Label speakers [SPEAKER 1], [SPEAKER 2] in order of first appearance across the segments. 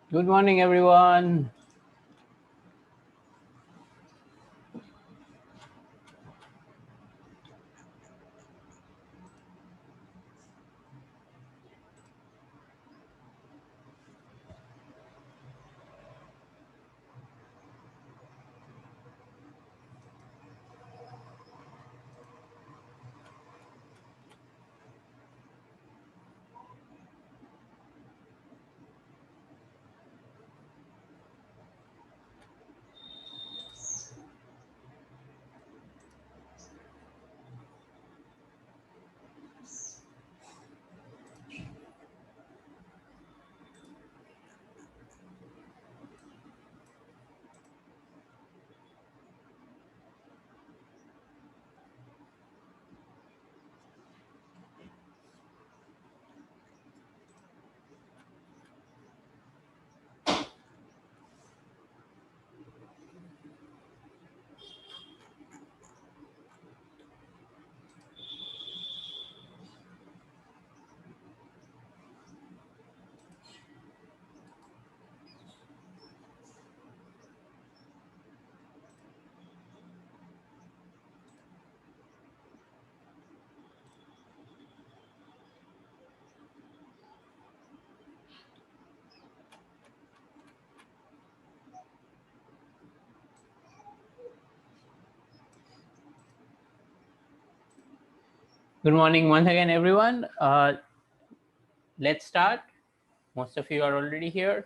[SPEAKER 1] Good morning, everyone. Good morning once again, everyone. Let's start. Most of you are already here.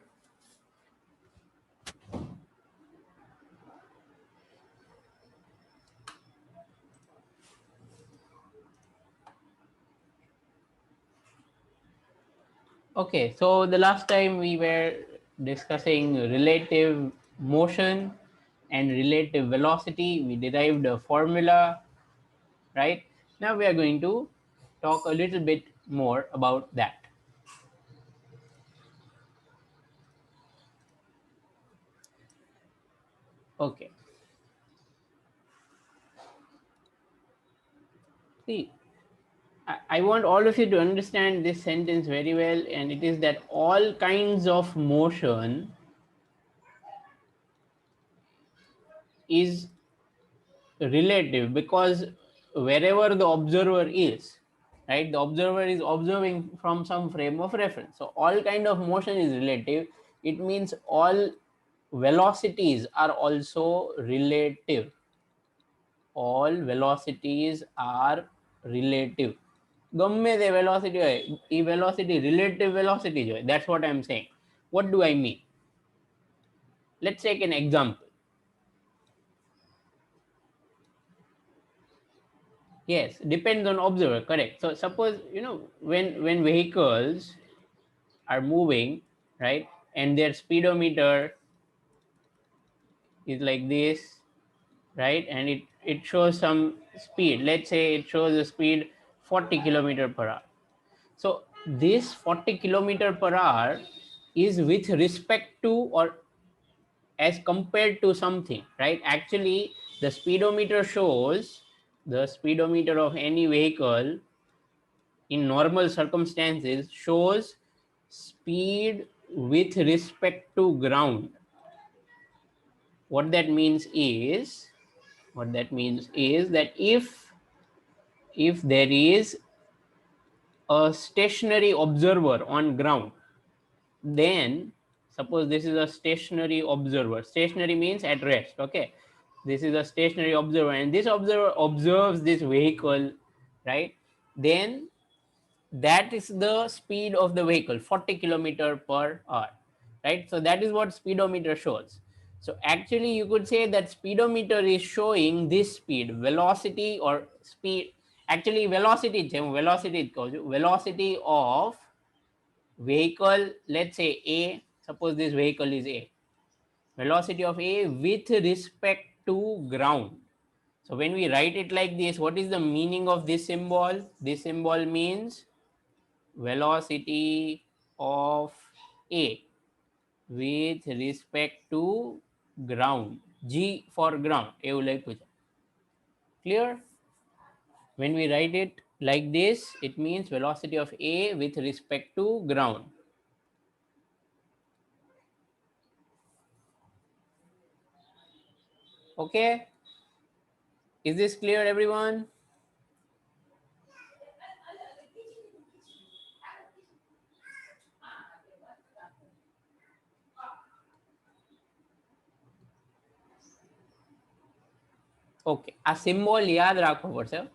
[SPEAKER 1] Okay, so the last time we were discussing relative motion and relative velocity. We derived a formula, right? Now we are going to talk a little bit more about that. Okay. See, I want all of you to understand this sentence very well, and it is that all kinds of motion is relative, because wherever the observer is, right, the observer is observing from some frame of reference. So all kind of motion is relative. It means all velocities are also relative. All velocities are relative. ગમે તે velocity હોય, એ velocity relative velocity જ હોય. That's what I'm saying. What do I mean? Let's take an example. Yes, depends on observer, correct. So suppose, when vehicles are moving, right, and their speedometer is like this, right, and it shows some speed. Let's say it shows a speed 40 kilometer per hour. So this 40 kilometer per hour is with respect to, or as compared to something, right? Actually, the speedometer shows, the speedometer of any vehicle in normal circumstances shows speed with respect to ground. What that means is that if there is a stationary observer on ground, then suppose this is a stationary observer. Stationary means at rest. Okay, this is a stationary observer, and this observer observes this vehicle, right? Then that is the speed of the vehicle, 40 kilometer per hour, right? So that is what speedometer shows. So actually you could say that speedometer is showing this speed, velocity or speed. Actually velocity velocity of vehicle, let's say A, suppose this vehicle is A, velocity of A with respect to ground. So when we write it like this, what is the meaning of this symbol? This symbol means velocity of A with respect to ground. G for ground. Clear? When we write it like this, it means velocity of A with respect to ground. Okay? Is this clear, everyone? Okay. A symbol याद रखो પડશે.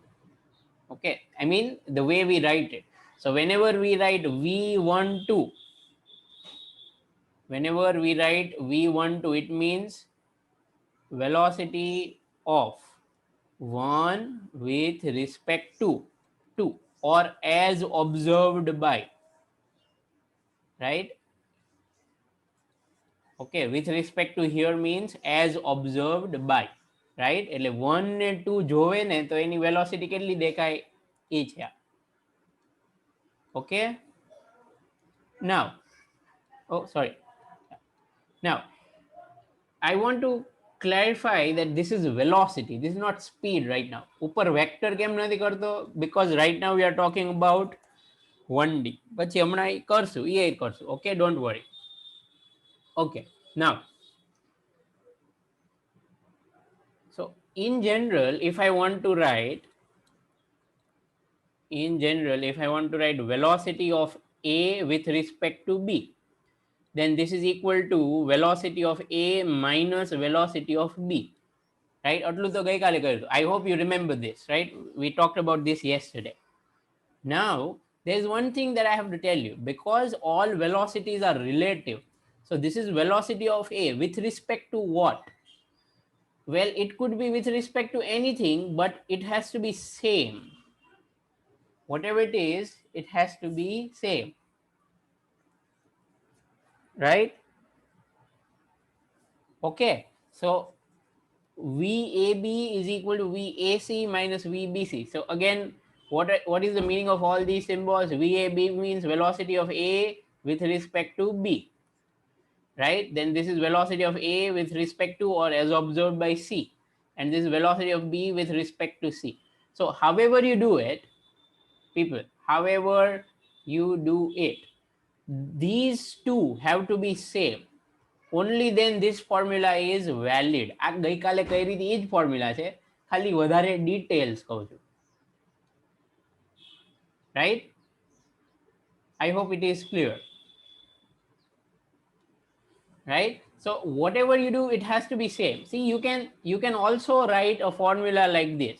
[SPEAKER 1] Okay, I mean the way we write it. So whenever we write V12, it means velocity of 1 with respect to 2 or as observed by, right? Okay, with respect to here means as observed by, right? એટલે 1 ને 2 જોવે ને તો એની velocity કેટલી દેખાય એ છે. Okay, now, oh sorry, now I want to clarify that this is velocity, this is not speed right now. ઉપર vector કેમ નથી કરતો? Because right now we are talking about 1D. પછી હમણાં કરશું, એ કરશું. Okay, don't worry. Okay, now, so in general, if I want to write velocity of A with respect to B, then this is equal to velocity of A minus velocity of B, right? આટલું તો ગઈકાલે કર્યું. I hope you remember this, right? We talked about this yesterday. Now there's one thing that I have to tell you, because all velocities are relative. So this is velocity of A with respect to what? Well, it could be with respect to anything, but it has to be same. Whatever it is, it has to be same, right? Okay, so VAB is equal to VAC minus VBC. So again, what is the meaning of all these symbols? VAB means velocity of A with respect to B, right? Then this is velocity of A with respect to or as observed by C, and this is velocity of B with respect to C. So however you do it, people, however you do it, these two have to be same. Only then this formula is valid. આ ગઈકાલે કઈ રીતે એ જ formula છે, ખાલી વધારે details કહું છું, right? I hope it is clear, right? So whatever you do, it has to be same. See, you can also write a formula like this.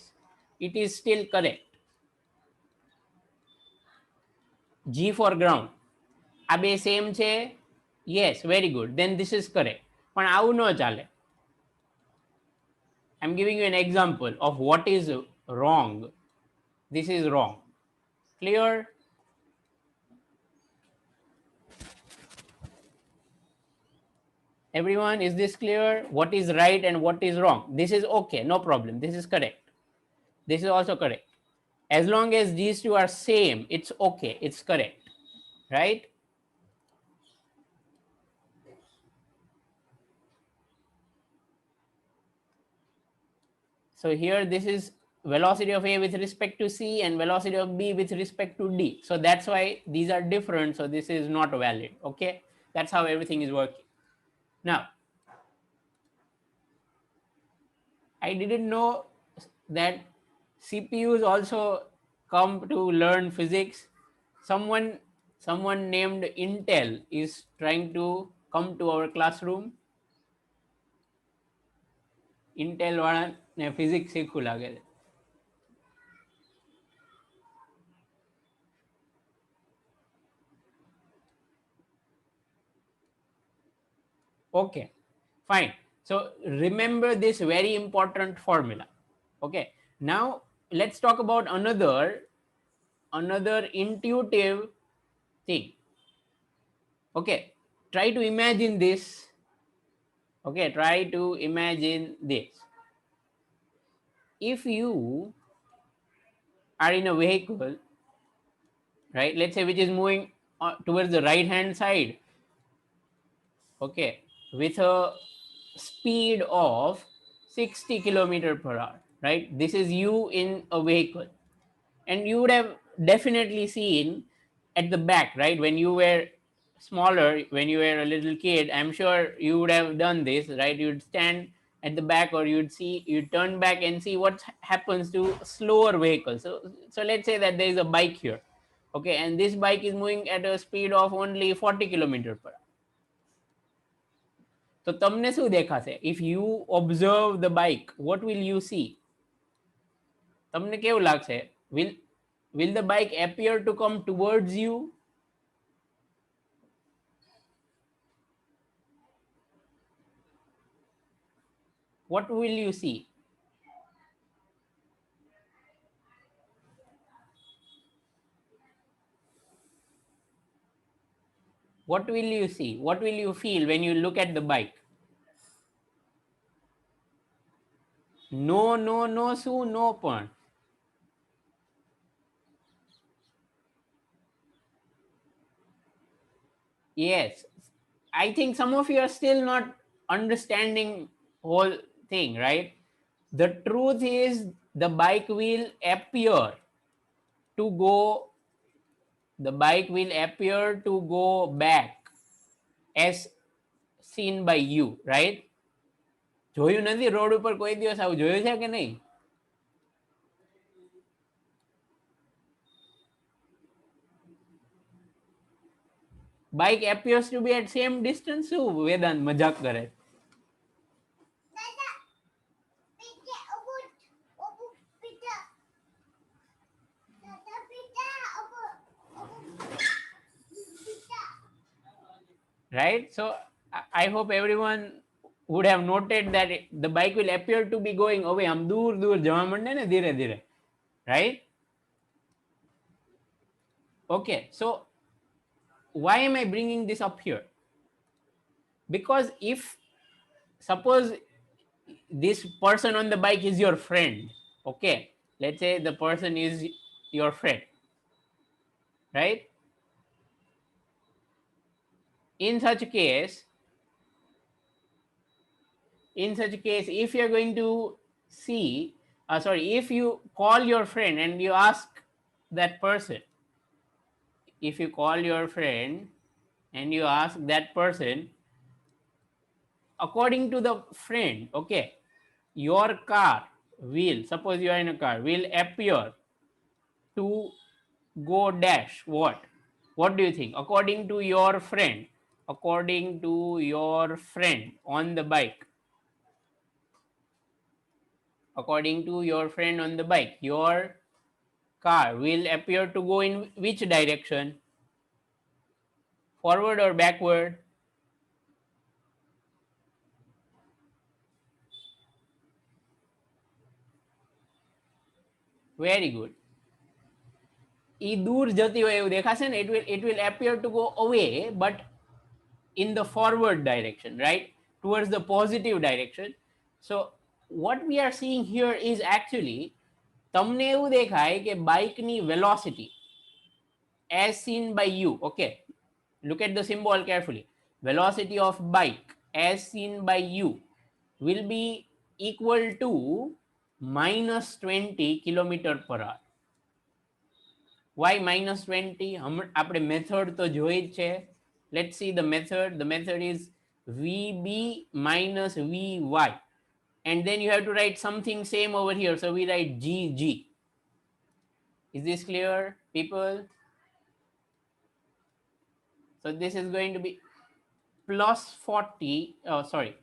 [SPEAKER 1] It is still correct. G for ground. આ બે same છે? Yes, very good. Then this is correct. પણ આવું ન ચાલે. I'm giving you an example of what is wrong. This is wrong. Clear? Everyone, is this clear? What is right and what is wrong? This is okay, no problem. This is correct. This is also correct. As long as these two are same, it's okay, it's correct, right? So here this is velocity of A with respect to C and velocity of B with respect to D. So that's why these are different. So this is not valid. Okay, that's how everything is working. Now, I didn't know that CPUs also come to learn physics. Someone named Intel is trying to come to our classroom. Intel વાળાને physics શીખવું લાગે છે. Okay, fine. So remember this very important formula. Okay, now let's talk about another intuitive thing. Okay, try to imagine this. Okay, try to imagine this. If you are in a vehicle, right, let's say which is moving towards the right hand side, okay, with a speed of 60 kilometer per hour, right? This is you in a vehicle, and you would have definitely seen at the back, right, when you were smaller, when you were a little kid, I'm sure you would have done this, right? You'd stand at the back, or you'd turn back and see what happens to slower vehicles. So let's say that there is a bike here, okay, and this bike is moving at a speed of only 40 kilometer per hour. તો તમને શું દેખાશે? If you observe the bike, what will you see? તમને કેવું લાગશે? Will the bike appear to come towards you? What will you see? What will you see? What will you feel when you look at the bike? No, no, no, શું no પણ? Yes, I think some of you are still not understanding whole thing, right? The truth is the bike will appear to go, the bike will appear to go back as seen by you, right? જોયું નથી road ઉપર કોઈ દિવસ આવું જોયું છે કે નહીં? Bike appears to be at same distance. શું વેદાંત મજાક કરે? Right, so I hope everyone would have noted that the bike will appear to be going away. આમ દૂર દૂર જવા માંડે ને ધીરે ધીરે, right? Okay, so why am I bringing this up here? Because if suppose this person on the bike is your friend, okay, let's say the person is your friend, right? In such case, if you're going to see, if you call your friend and you ask that person, if you call your friend and you ask that person, according to the friend, okay, your car will, suppose you are in a car, will appear to go dash what do you think? According to your friend, on the bike, according to your friend on the bike, your car will appear to go in which direction? Forward or backward? Very good. એ દૂર જતી હોય એવું દેખાશે ને, it will appear to go away, but in the forward direction, right? Towards the positive direction. So what we are seeing here is actually, તમને એવું દેખાય કે બાઇકની velocity as seen by you, okay, look at the symbol carefully. Velocity of bike as seen by you will be equal to -20 kilometer per hour. Why -20? આપણે method તો જોઈ જ છે. Let's see the method. The method is VB minus VY. And then you have to write something same over here. So we write GG. Is this clear, people? So this is going to be plus 40. Oh, sorry.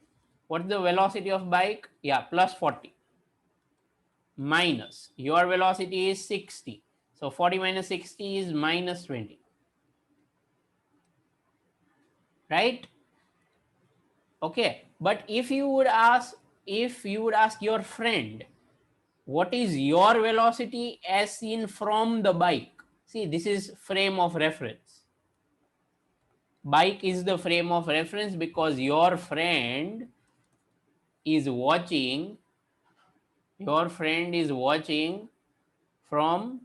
[SPEAKER 1] What's the velocity of bike? Yeah, plus 40. Minus. Your velocity is 60. So 40 minus 60 is -20. Right? Okay, but if you would ask your friend what is your velocity as seen from the bike, see, this is frame of reference. Bike is the frame of reference because your friend is watching from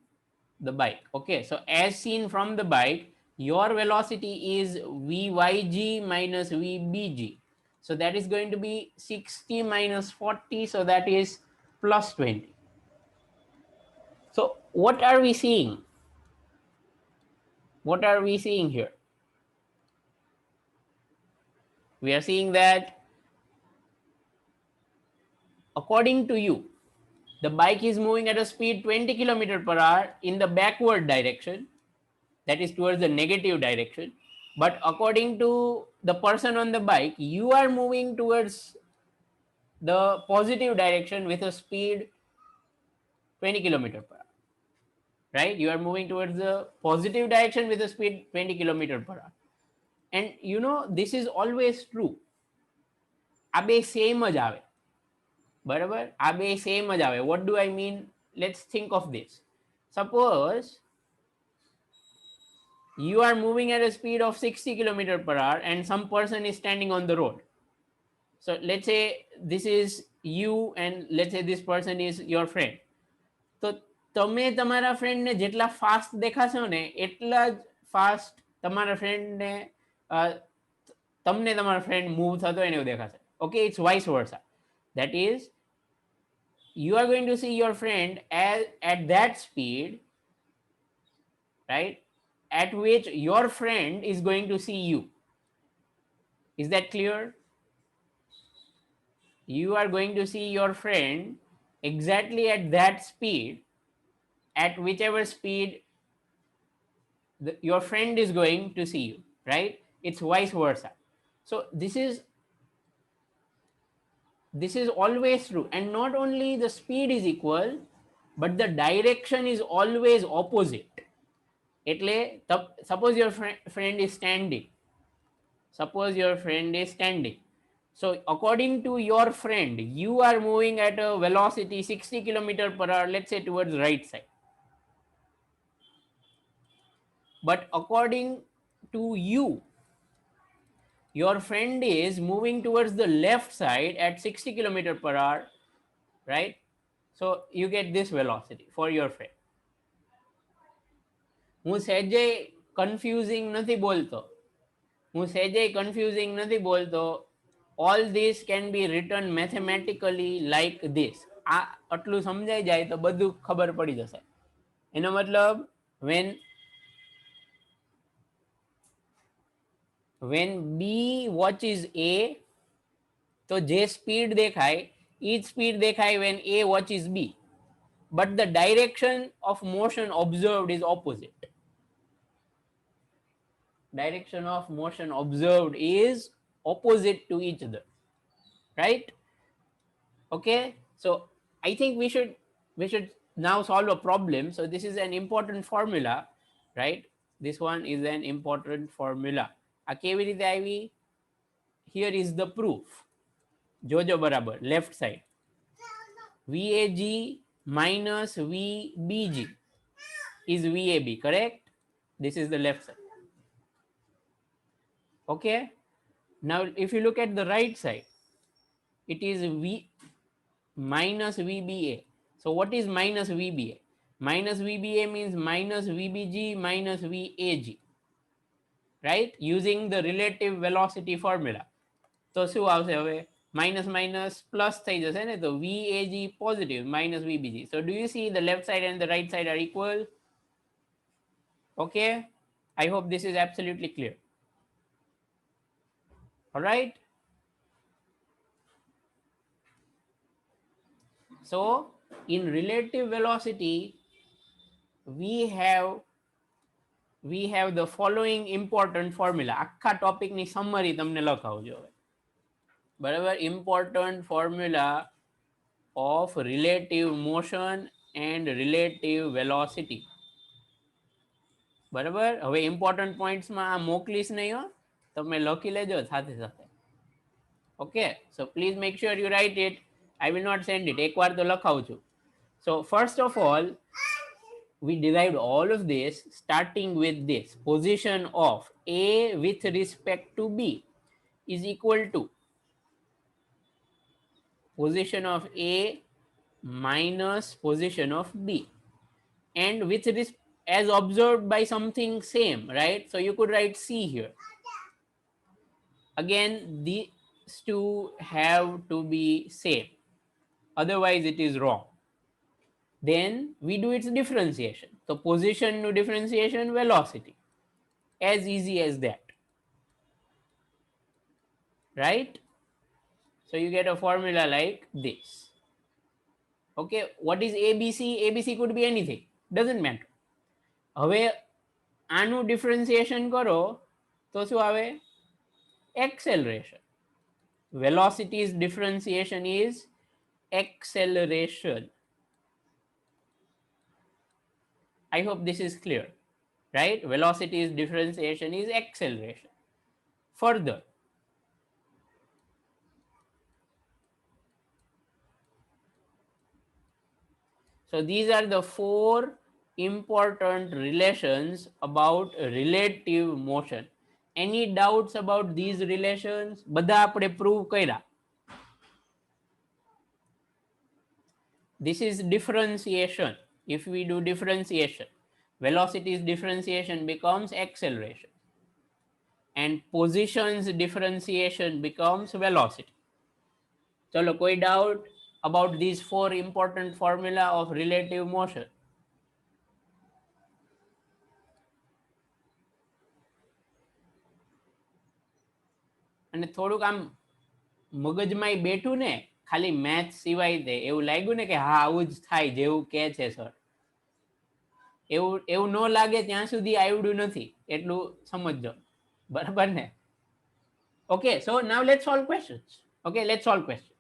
[SPEAKER 1] the bike. Okay, so as seen from the bike, your velocity is vyg minus vbg. So that is going to be 60 minus 40, so that is plus 20. So what are we seeing? What are we seeing here? We are seeing that according to you, the bike is moving at a speed 20 kilometer per hour in the backward direction, that is towards the negative direction. But according to the person on the bike, you are moving towards the positive direction with a speed 20 kilometer per hour, right? You are moving towards the positive direction with a speed 20 kilometer per hour. And you know, this is always true. આ બે same જ આવે, બરાબર? આ બે same જ આવે. What do I mean? Let's think of this. Suppose you are moving at a speed of 60 kilometer per hour and some person is standing on the road. So let's say this is you and let's say this person is your friend. તો તમે તમારા ફ્રેન્ડને જેટલા fast દેખાશો ને એટલા જ fast તમારા ફ્રેન્ડને તમને તમારો ફ્રેન્ડ મૂવ થતો એને દેખાશે. Okay, it's vice versa. That is, you are going to see your friend at that speed, right, at which your friend is going to see you. Is that clear? You are going to see your friend exactly at that speed, at whichever speed your friend is going to see you, right? It's vice versa. So this is always true, and not only the speed is equal, but the direction is always opposite. એટલે suppose your friend is standing. Suppose your friend is standing. So according to your friend, you are moving at a velocity 60 kilometer per hour, let's say towards right side. But according to you, your friend is moving towards the left side at 60 kilometer per hour, right? So you get this velocity for your friend. હું સહેજે confusing નથી બોલતો. All this can be written mathematically like this. આ આટલું સમજાઈ જાય તો બધું ખબર પડી જશે. એનો મતલબ when B watches A, તો જે સ્પીડ દેખાય એ જ સ્પીડ દેખાય when A watches B, but the direction of motion observed is opposite. Direction of motion observed is opposite to each other, right? Okay, so I think we should now solve a problem. So this is an important formula, right? This one is an important formula. આ કેવી રીતે આવી? Here is the proof. જોજો બરાબર, left side. VAG minus VBG is VAB, correct? This is the left side. Okay, now if you look at the right side, it is V minus VBA. So what is minus VBA? Minus VBA means minus VBG minus VAG, right? Using the relative velocity formula. તો શું આવશે હવે? Minus minus plus થઈ જશે ને, તો VAG positive minus VBG. So do you see the left side and the right side are equal? Okay, I hope this is absolutely clear. All right. So in relative velocity, we have the following important formula. આખા ટોપિકની summary તમને લખાવજો હવે, બરાબર? Important formula of relative motion and relative velocity. બરાબર? હવે important પોઈન્ટ્સમાં મોકલીશ નહીં હો, તમે લખી લેજો સાથે સાથે. Okay, so please make sure you write it. I will not send it. એકવાર તો લખાવું છું. So first of all, we derived all of this starting with this position of A with respect to B is equal to position of A minus position of B, and with this as observed by something same, right? So you could write C here. Again, these two have to be same, otherwise it is wrong. Then we do its differentiation. So position to differentiation velocity, as easy as that, right? So you get a formula like this. Okay, what is ABC? ABC could be anything, doesn't matter. હવે આનું differentiation કરો તો શું આવે? Acceleration. Velocity's differentiation is acceleration. I hope this is clear, right? Velocity's differentiation is acceleration. Further, so these are the four important relations about relative motion. Any doubts about these relations? બધા આપણે prove કર્યા. This is differentiation. If we do differentiation, velocity's differentiation becomes acceleration, and position's differentiation becomes velocity. Chalo, koi doubt about these four important formula of relative motion? અને થોડુંક આમ મગજમાં બેઠું ને, ખાલી મેથ સિવાય દે એવું લાગ્યું ને કે હા આવું જ થાય જેવું કે છે સર, એવું એવું ન લાગે ત્યાં સુધી આવડ્યું નથી એટલું સમજજો, બરાબર ને? Okay, so now let's solve questions. Okay, let's solve questions.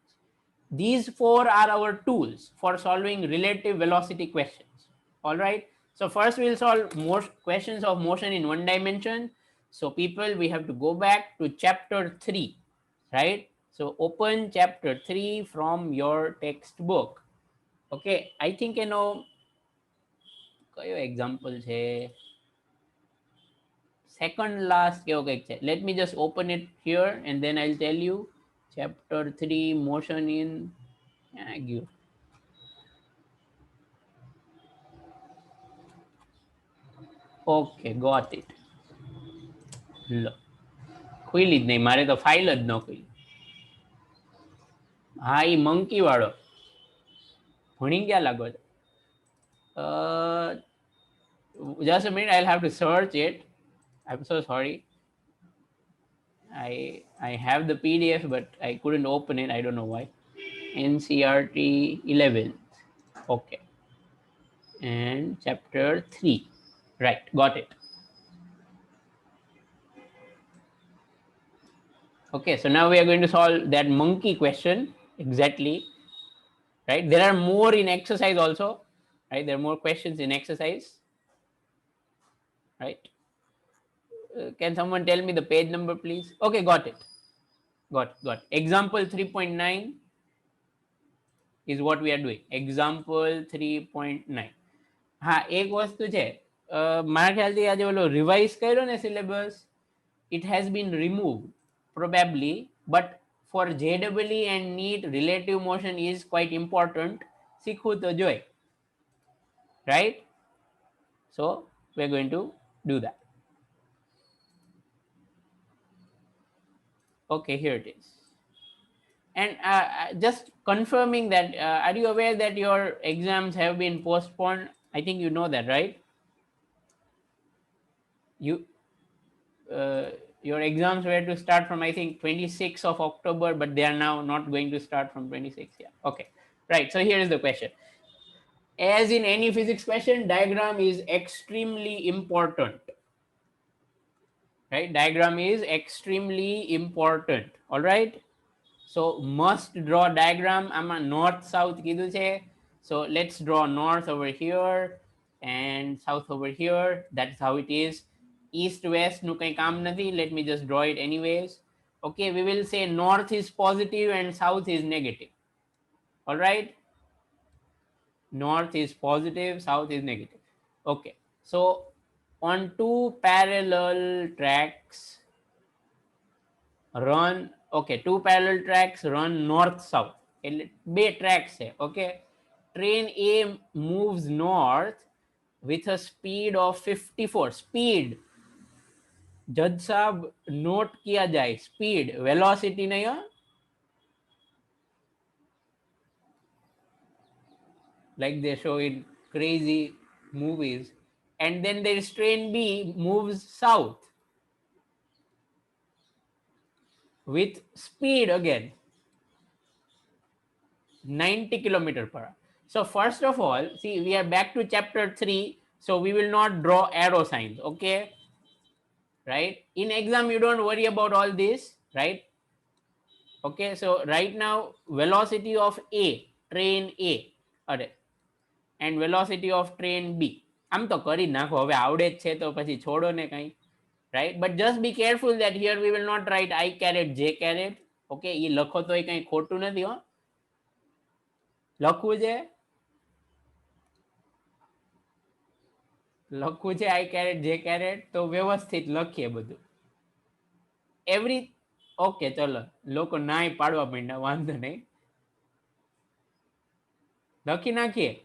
[SPEAKER 1] These four are our tools for solving relative velocity questions. All right. So first we'll solve more questions of motion in one dimension. So people, we have to go back to chapter 3, right? So open chapter 3 from your textbook. Okay, I think you know કયો example છે, second last કેવો કંઈક છે. Let me just open it here and then I'll tell you. Chapter 3 motion in ague. Okay, got it. લો, ખુલી જ નહીં, મારે તો ફાઇલ જ ન ખુલી. હા, એ મંકી વાળો ભણી ગયા લાગો છો. Just a minute, I'll have to search it. I'm so sorry. I have the PDF, but I couldn't open it. I don't know why. NCRT 11th. Okay. And chapter 3. Right, got it. Okay, so now we are going to solve that monkey question exactly. Right, there are more in exercise also. Right, there are more questions in exercise. Right. Can someone tell me the page number, please? Okay, got it. Got. Example 3.9 is what we are doing. Example 3.9. હા, એક વસ્તુ છે, મારા ખ્યાલથી આજે ઓલો revise કર્યો ને syllabus, it has been removed probably, but for JEE and NEET, relative motion is quite important. શીખવું તો જોઈ, right? So we're going to do that. Okay, here it is. And just confirming that, are you aware that your exams have been postponed? I think you know that, right? Your exams were to start from, I think, 26th of October, but they are now not going to start from 26th. Yeah. Okay. Right. So here is the question. As in any physics question, diagram is extremely important. Right? Diagram is extremely important. All right. So must draw diagram. આમાં north south કીધું છે. So let's draw north over here and south over here. That's how it is. East west નું કંઈ કામ નથી. Let me just draw it anyways. Okay, we will say north is positive and south is negative. All right, north is positive, south is negative. Okay, so on two parallel tracks run, okay, two parallel tracks run north south, એટલે બે tracks છે. Okay, train A moves north with a speed of 54. Speed, जज साहब note किया जाए, speed, velocity नहीं हो, like they show in crazy movies. And then there is train B moves south with speed again 90 kilometer per hour. So first of all, see, we are back to chapter 3, so we will not draw arrow signs. Okay, right? In exam you don't worry about all this, right? Okay, so right now velocity of A, train A, and velocity of train B. આમ તો કરી નાખો, હવે આવડે જ છે તો પછી છોડો ને કઈ, right? But just be careful that here we will not write I caret J caret. Okay, એ લખો તો કઈ ખોટું નથી હો, લખવું છે, લખવું છે I caret J caret, તો વ્યવસ્થિત લખીએ બધું એવરી. ઓકે ચલો, લોકો નાય પાડવા માંડ્યા, વાંધો નહીં, લખી નાખીએ.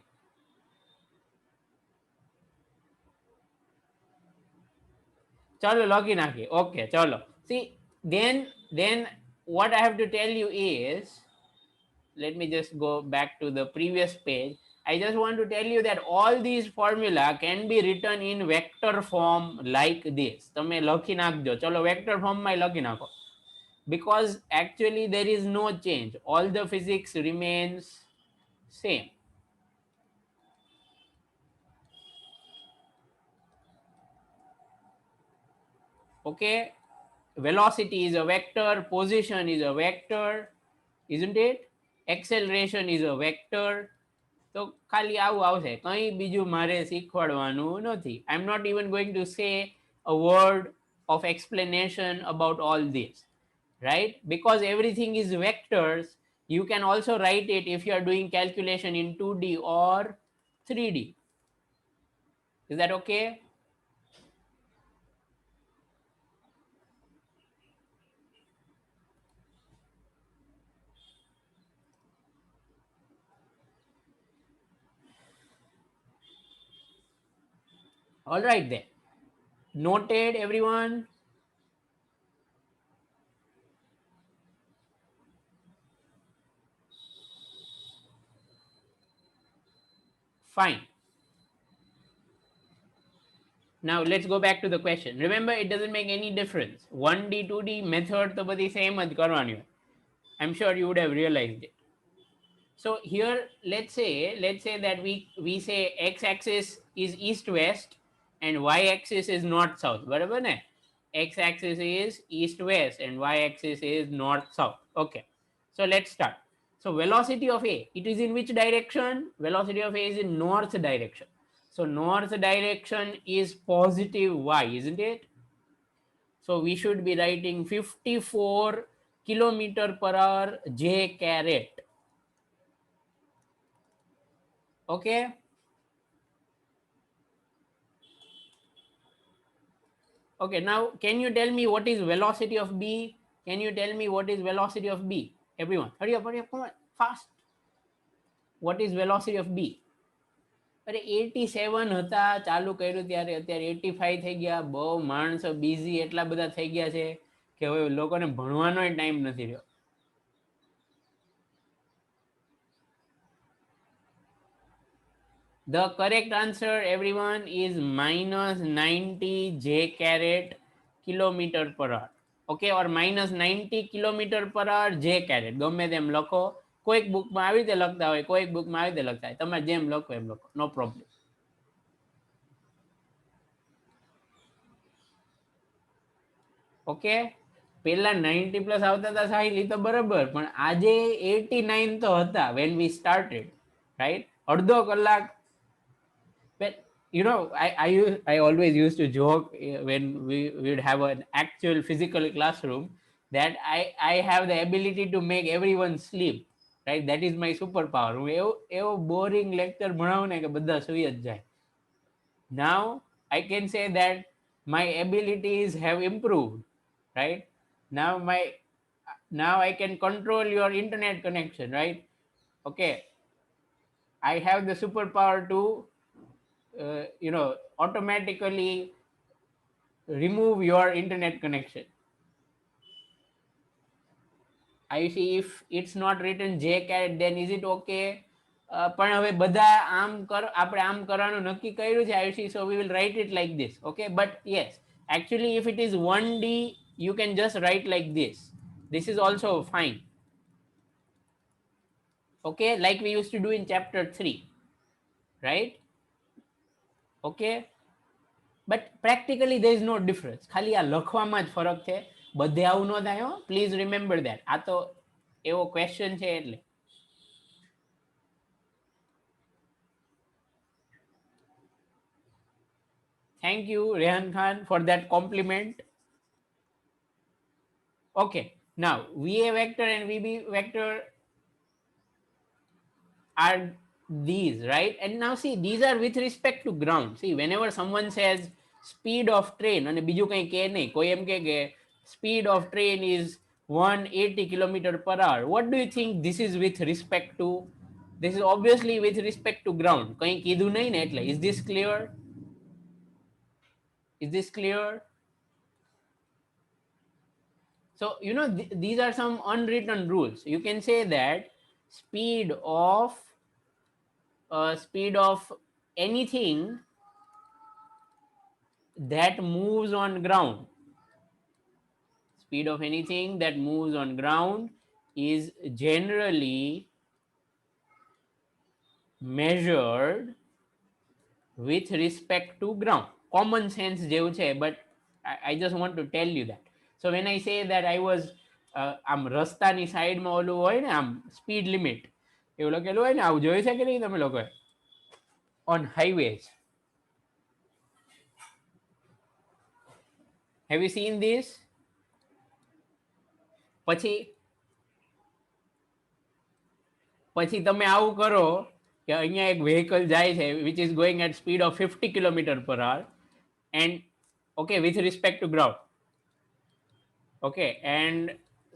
[SPEAKER 1] ચલો લખી નાખીએ. ઓકે ચલો, see, then what I have to tell you is, let me just go back to the previous page. I just want to tell you that all these formula can be written in vector form like this. તમે લખી નાખજો, ચલો vector form માં લખી નાખો, because actually there is no change, all the physics remains same. Okay, velocity is a vector, position is a vector, isn't it? Acceleration is a vector. તો ખાલી આવું આવશે, કંઈ બીજું મારે શીખવાડવાનું નથી. I am not even going to say a word of explanation about all this, right? Because everything is vectors, you can also write it if you are doing calculation in 2D or 3D. Is that okay? All right then. Noted, everyone? Fine. Now let's go back to the question. Remember, it doesn't make any difference. 1D, 2D method તો બધી same જ કરવાની હોય. I'm sure you would have realized it. So here, let's say that we say x-axis is east-west and y-axis is north-south. બરાબર ને? X-axis is east-west and y-axis is north-south. Okay. So let's start. So velocity of A, it is in which direction? Velocity of A is in north direction. So north direction is positive y, isn't it? So we should be writing 54 kilometer per hour J caret. Okay. Okay, now can you tell me what is velocity of B? Can you tell me what is velocity of B? Everyone, hurry up, come on, fast. What is velocity of B? અરે 87 હતા ચાલુ કર્યું ત્યારે, અત્યારે 85 થઈ ગયા. બહુ માણસો બિઝી એટલા બધા થઈ ગયા છે કે હવે લોકોને ભણવાનો ટાઈમ નથી રહ્યો. The correct answer, everyone, is minus 90 J caret kilometer per hour. Okay, or minus 90 kilometer per hour J caret. ગમે તેમ લખો, કોઈક બુકમાં આવી રીતે લખતા હોય, કોઈક બુકમાં આવી રીતે લખતા હોય, તમારે જેમ લખો એમ લખો, નો પ્રોબ્લેમ. ઓકે, પેલા 90 પ્લસ આવતા હતા સાહિલ, એ તો બરાબર, પણ આજે 89 તો હતા when we started, right? અડધો કલાક. But you know, I always used to joke when we would have an actual physical classroom that I have the ability to make everyone sleep, right? That is my superpower. હું એવો boring lecture ભણાવું ને કે બધા સુઈ જ જાય. Now I can say that my abilities have improved, right? Now I can control your internet connection, right? Okay, I have the superpower to automatically remove your internet connection. I see if it's not written JCAT, then is it okay? પણ હવે બધા આમ આપણે આમ કરવાનું નક્કી કર્યું છે Ayushi, so we will write it like this, okay? But yes, actually if it is 1D, you can just write like this. This is also fine, okay, like we used to do in chapter 3, right? Okay, but practically there is no difference. ખાલી આ લખવામાં જ ફરક છે, બધે આવું ન થાય હો. Please remember that. આ તો એવો ક્વેશ્ચન છે એટલે. Thank you, Rehan Khan, for that compliment. Okay, now VA vector and VB vector are these, right? And now see, these are with respect to ground. See, whenever someone says speed of train, અને બીજું કંઈ કહે નહીં, કોઈ એમ કે speed of train is 180 kilometer per hour, what do you think this is with respect to? This is obviously with respect to ground. કંઈ કીધું નહીં ને એટલે. Is this clear? Is this clear? So, these are some unwritten rules. You can say that speed of anything that moves on ground, speed of anything that moves on ground is generally measured with respect to ground. Common sense જેવું છે, but I just want to tell you that. So when I say that I was આમ રસ્તાની સાઈડમાં ઓલું હોય ને આમ speed limit એવું લખેલું હોય ને, આવું જોયું છે કે નહીં તમે લોકોએ on highways? Have you seen this? પછી તમે આવું કરો કે અહીંયા એક vehicle જાય છે which is going at speed of 50 kilometer per hour, and okay, with respect to ground, okay, and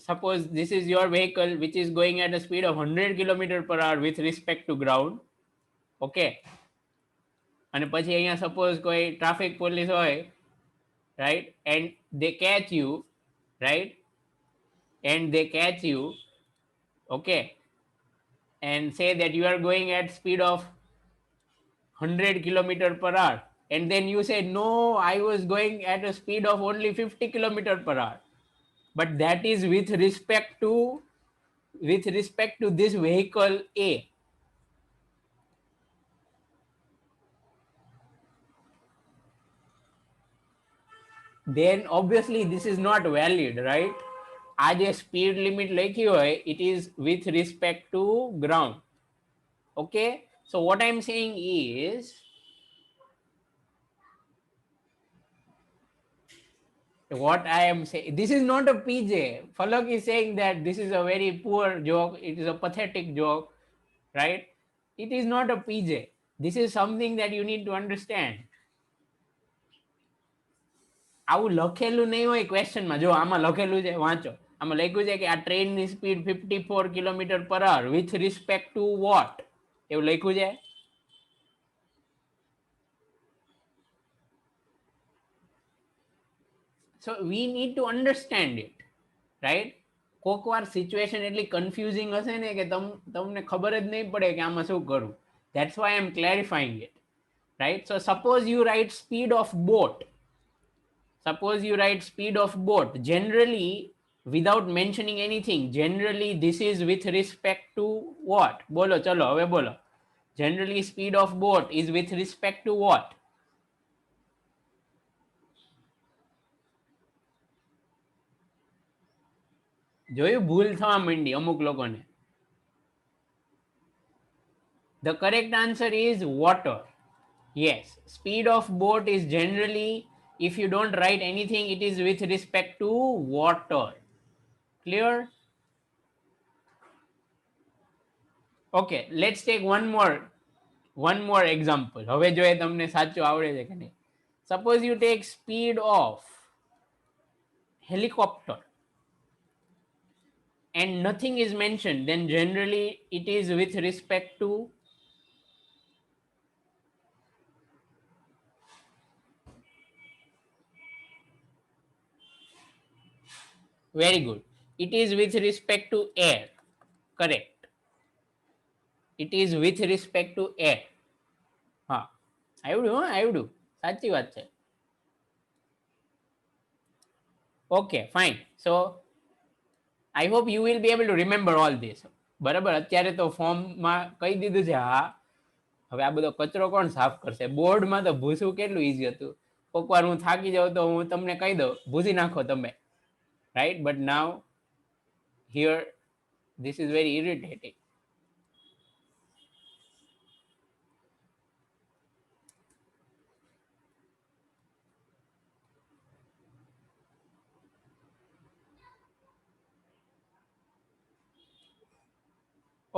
[SPEAKER 1] suppose this is your vehicle which is going at a speed of 100 kilometer per hour with respect to ground, okay, અને પછી અહીંયા suppose કોઈ traffic police હોય, right, and they catch you, right, and they catch you, okay, and say that you are going at speed of 100 kilometer per hour, and then you say no, I was going at a speed of only 50 kilometer per hour, but that is with respect to this vehicle A. Then obviously this is not valid, right? આ જે speed limit લખી હોય, it is with respect to ground. Okay, so what I'm saying is what I am saying, this is not a PJ. Falak is saying that this is a very poor joke, it is a pathetic joke, right? It is not a PJ. This is something that you need to understand. આવું લખેલું નહીં હોય ક્વેશ્ચનમાં. જો આમાં લખેલું છે, વાંચો. આમાં લખ્યું છે કે આ ટ્રેનની સ્પીડ 54 કિલોમીટર પર અવર વિથ રિસ્પેક્ટ ટુ વોટ, એવું લખ્યું છે. So we need to understand it, right? કોક વાર સિચ્યુએશન એટલી કન્ફ્યુઝિંગ હશે ને કે તમને ખબર જ નહીં પડે કે આમાં શું કરવું. That's why I'm clarifying it, right? So suppose you write speed of boat. Suppose you write speed of boat. Generally, without mentioning anything, generally this is with respect to what? બોલો ચલો હવે બોલો. Generally speed of boat is with respect to what? જોયું, ભૂલ થવા માંડી અમુક લોકોને. The correct answer is water. Yes, speed of boat is generally, if you don't write anything, it is with respect to water. Clear? Okay, let's take one more example. હવે જો એ તમને સાચું આવડે છે કે નહીં. Suppose you take speed of helicopter and nothing is mentioned, then generally it is with respect to. Very good. It is with respect to air. Correct. It is with respect to air. હા આવડ્યું સાચી વાત છે. Okay, fine. So I hope you will be able to remember all this. બરાબર, અત્યારે તો ફોર્મમાં કહી દીધું છે. હા, હવે આ બધો કચરો કોણ સાફ કરશે? બોર્ડમાં તો ભૂસવું કેટલું ઈઝી હતું. કોઈક વાર હું થાકી જાઉં તો હું તમને કહી દઉં ભૂસી નાખો તમે, right? But now here this is very irritating.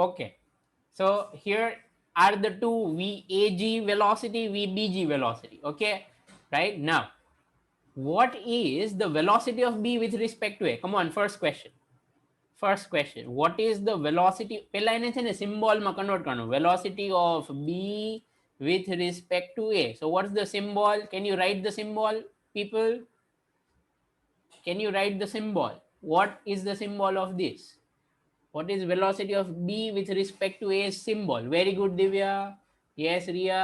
[SPEAKER 1] Okay, so here are the two VAG velocity, VBG velocity. Okay, right now, what is the velocity of B with respect to A? Come on, first question. First question. What is the velocity? પહેલા એને છે ને સિમ્બોલમાં convert કરવાનું. Velocity of B with respect to A. So what's the symbol? Can you write the symbol, people? Can you write the symbol? What is the symbol of this? What is velocity of B with respect to A symbol? Very good, Divya. Yes, Ria.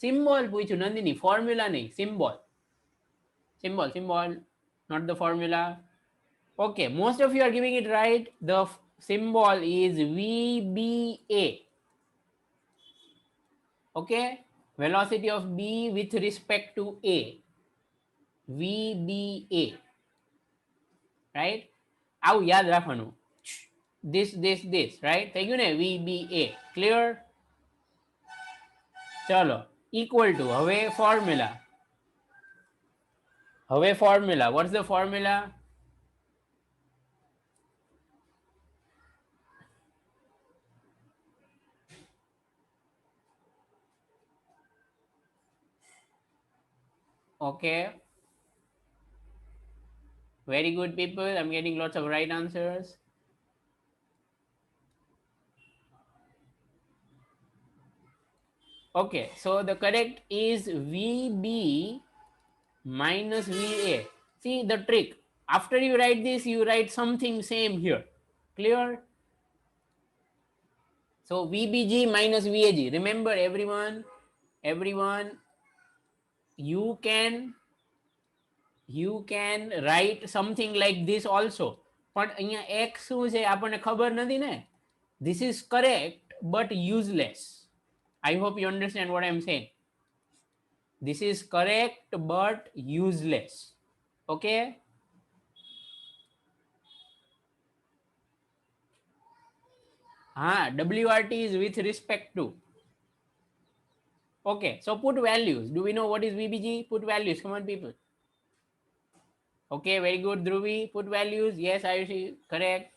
[SPEAKER 1] Symbol પૂછ્યું Nandini, formula નહીં, symbol. Symbol, not the formula. Okay, most of you are giving it right. The symbol is VBA. Okay, velocity of B with respect to A. VBA. Right? આવું યાદ રાખવાનું. This, right? થઈ ગયું ને? VBA. Clear? ચલો, equal to, હવે formula. What's the formula? Okay, very good, people. I'm getting lots of right answers. Okay, so the correct is VB minus VA. See the trick. After you write this, you write something same here. Clear? So VBG minus VAG. Remember, everyone, you can write something like this also. પણ અહીંયા x શું છે આપણને ખબર નથી ને. This is correct but useless. I hope you understand what I'm saying. This is correct but useless. Okay, WRT is with respect to. Okay, so put values. Do we know what is VBG? Put values. Come on, people. Okay, very good, Dhruvi. Put values. Yes, Ayushi, correct.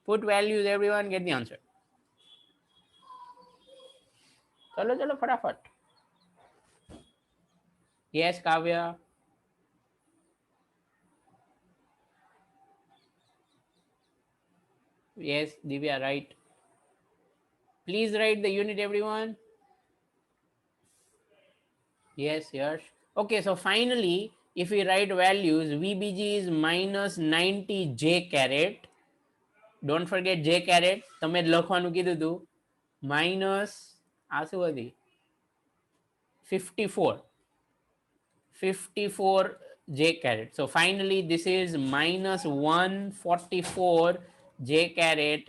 [SPEAKER 1] Put values, everyone. Get the answer. चलो फटाफट. Yes, Kavya. Yes, Divya, right. Please write the unit, everyone. Yes, yes. Okay, so finally, if we write values, VBG is minus 90 J caret. Don't forget J caret. તમે લખવાનું કીધું હતું. Minus આ શું હતી? 54 J caret. So finally, this is minus 144 J caret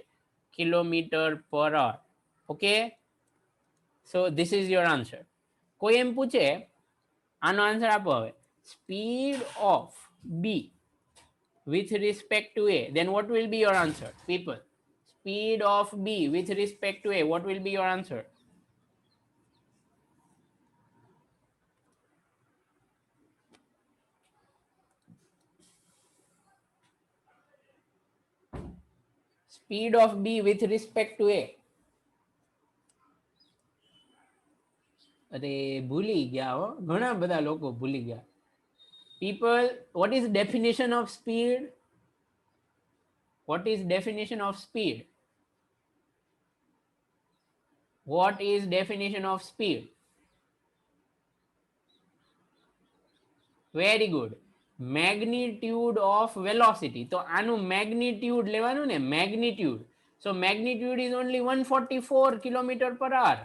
[SPEAKER 1] kilometer per hour. Okay, so this is your answer. કોઈ એમ પૂછે આનો આન્સર આપો હવે. Speed of B with respect to A, then what will be your answer, people? Speed of B with respect to A, what will be your answer? speed of B with respect to A. અરે ભૂલી ગયા હો, ઘણા બધા લોકો ભૂલી ગયા. People, what is definition of speed? What is definition of speed? What is definition of speed? Very good. Magnitude of velocity. તો આનું magnitude લેવાનું ને, magnitude. So magnitude is only 144 kilometre per hour.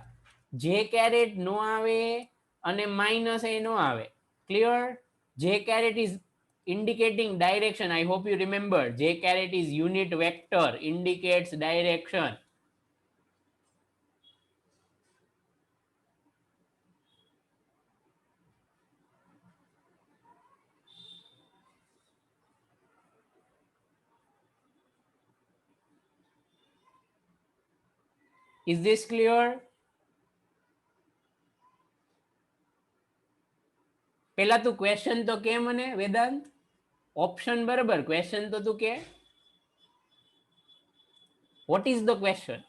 [SPEAKER 1] જે કેરેટ નો આવે અને minus એ નો આવે. Clear? J caret is indicating direction. I hope you remember. J caret is unit vector, indicates direction. Is this clear? પેલા તું question તો કે મને Vedanta, option બરાબર, ક્વેશ્ચન તો તું કે. What is the question?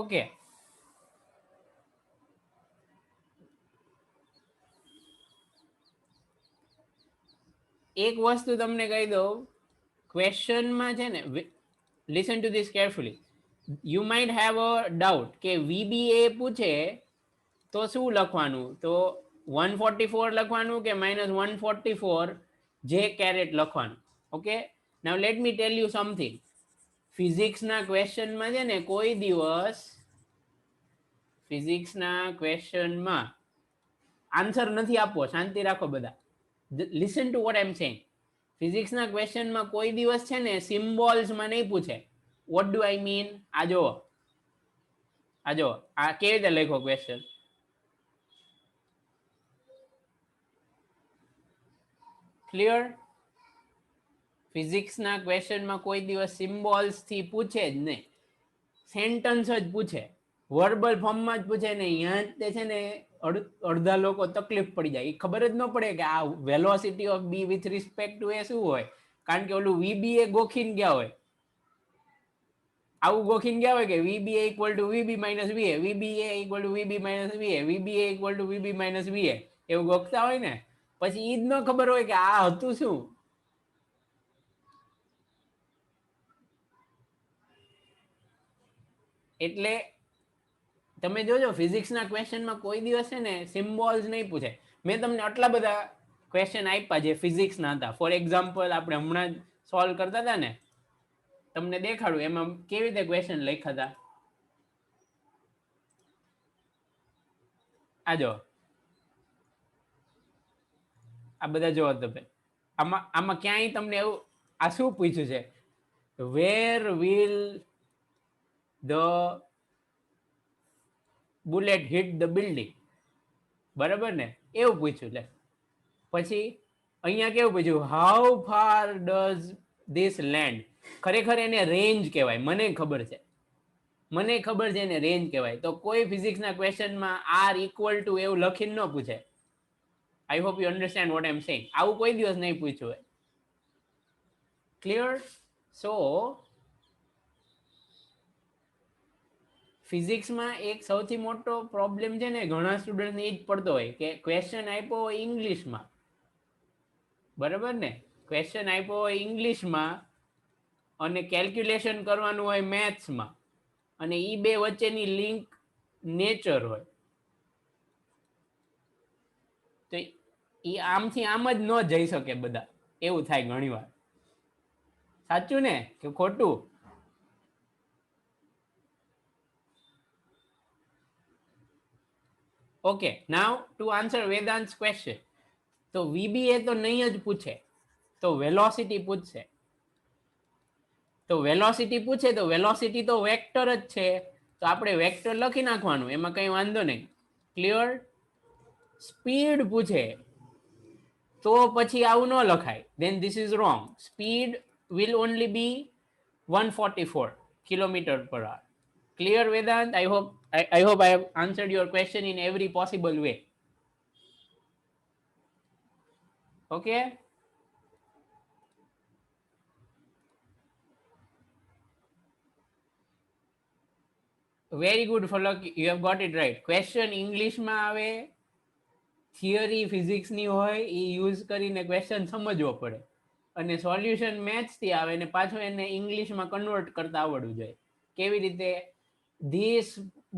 [SPEAKER 1] Okay. એક વસ્તુ તમને કહી દઉં, ક્વેશ્ચનમાં છે ને, listen to this carefully. You might have a doubt કે VBA પૂછે તો શું લખવાનું, તો 144 લખવાનું કે -144 J caret લખવાનું. Okay, now let me tell you something. ફિઝિક્સના ક્વેશ્ચનમાં છે ને કોઈ દિવસ ફિઝિક્સના ક્વેશ્ચનમાં આન્સર નથી આપવો, શાંતિ રાખો બધા. Listen to what I am saying. ફિઝિક્સના ક્વેશ્ચનમાં કોઈ દિવસ છે ને સિમ્બોલ્સમાં નહીં પૂછે. What do I mean? આ જુઓ, આ કેવી રીતે લખો ક્વેશ્ચન. ક્લિયર? ફિઝિક્સના ક્વેશ્ચનમાં કોઈ દિવસ સિમ્બોલ્સ થી પૂછે જ નહીં, સેન્ટન્સ જ પૂછે, વર્બલ ફોર્મમાં જ પૂછે ને. અહીંયા તે છે ને અડધા લોકો તકલીફ પડી જાય, એ ખબર જ ન પડે કે આ velocity of B with respect to A શું હોય, કારણ કે ઓલું VBA ગોખીને ગયા હોય. આવું ગોખીને ગયા હોય કે VBA equal to VB minus VA, VBA equal to VB minus VA, VBA equal to VB minus VA, એવું ગોખતા હોય ને, પછી ઈ જ ન ખબર હોય કે આ હતું શું. એટલે તમે જોજો ફિઝિક્સના ક્વેશ્ચનમાં કોઈ દિવસ છે ને સિમ્બોલ્સ નહીં પૂછે. મેં તમને આટલા બધા ક્વેશ્ચન આપ્યા જે ફિઝિક્સના હતા. ફોર એક્ઝામ્પલ આપણે હમણાં જ સોલ્વ કરતા હતા ને, તમને દેખાડું એમાં કેવી રીતે ક્વેશ્ચન લખ્યા હતા. આ જો, આ બધા જોવો તમે. આમાં ક્યાંય તમને એવું આ શું પૂછ્યું છે, where will the bullet hit the building, બરાબર ને, એવું પૂછ્યું. લે પછી અહીંયા કેવું પૂછ્યું, how far does this land. ખરેખર એને રેન્જ કહેવાય, મને ખબર છે એને રેન્જ કહેવાય. તો કોઈ ફિઝિક્સના ક્વેશ્ચનમાં આર ઇક્વલ ટુ એવું લખીને ન પૂછે. I hope you understand what I am saying. આવું કોઈ દિવસ નહીં પૂછ્યું હોય. ક્લિયર? સો ફિઝિક્સમાં એક સૌથી મોટો પ્રોબ્લેમ છે ને, ઘણા સ્ટુડન્ટને એ જ પડતો હોય કે ક્વેશ્ચન આપ્યો હોય ઇંગ્લિશમાં, બરાબર ને, ક્વેશ્ચન આપ્યો હોય ઇંગ્લિશમાં અને કેલ્ક્યુલેશન કરવાનું હોય મેથ્સમાં, અને એ બે વચ્ચેની લિંક નેચર હોય, તો એ આમથી આમ જ ન જઈ શકે બધા. એવું થાય ઘણી વાર. સાચું ને કે ખોટું? Okay, now to answer Vedant question. તો VBA તો નહીં જ પૂછે, તો વેલોસિટી પૂછશે. તો વેલોસિટી પૂછે તો વેલોસિટી તો વેક્ટર જ છે, તો આપણે વેક્ટર લખી નાખવાનું, એમાં કંઈ વાંધો નહીં. ક્લિયર? સ્પીડ પૂછે તો પછી આવું ન લખાય, then this is wrong. Speed will only be 144 kilometre per hour. Clear, Vedant? I hope I have answered your question in every possible way. Okay. Very good, Falak. You have got it right. Question English માં આવે, theory ફિઝિક્સની હોય એ use કરીને question સમજવો પડે, અને solution મેથ્સથી આવે ને પાછું એને ઇંગ્લિશમાં કન્વર્ટ કરતા આવડવું જોઈએ. કેવી રીતે? ધીસ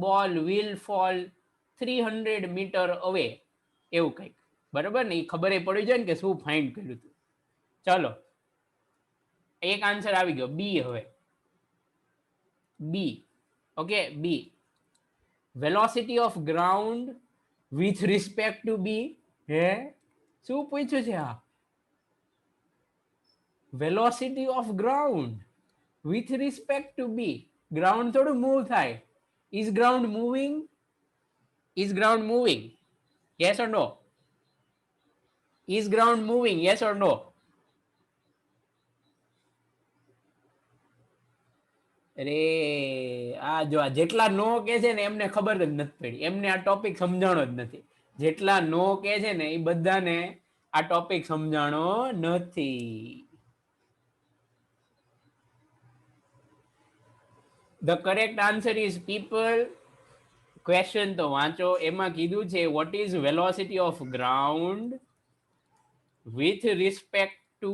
[SPEAKER 1] બોલ વિલ ફોલ 300 મીટર અવે, એવું કંઈક. બરાબર ને? એ ખબર પડી જાય ને કે શું ફાઇન્ડ કર્યું હતું. ચલો, એક આન્સર આવી ગયો, બી. હવે B. Okay, B. Velocity of ground with respect to B. હે, શું પૂછ્યું છે આ? Velocity of ground with respect to B. Ground થોડું મૂવ થાય. Is ground moving? Is ground moving? Yes or no? Is ground moving? Yes or no? અરે આ જો આ જેટલા નો કે છે ને એમને ખબર જ નથી પડી, એમને આ ટોપિક સમજાણો જ નથી. જેટલા નો કે છે ને એ બધાને આ ટોપિક સમજાણો નથી. The correct answer is people. Question તો વાંચો, એમાં કીધું છે what is velocity of ground with respect to,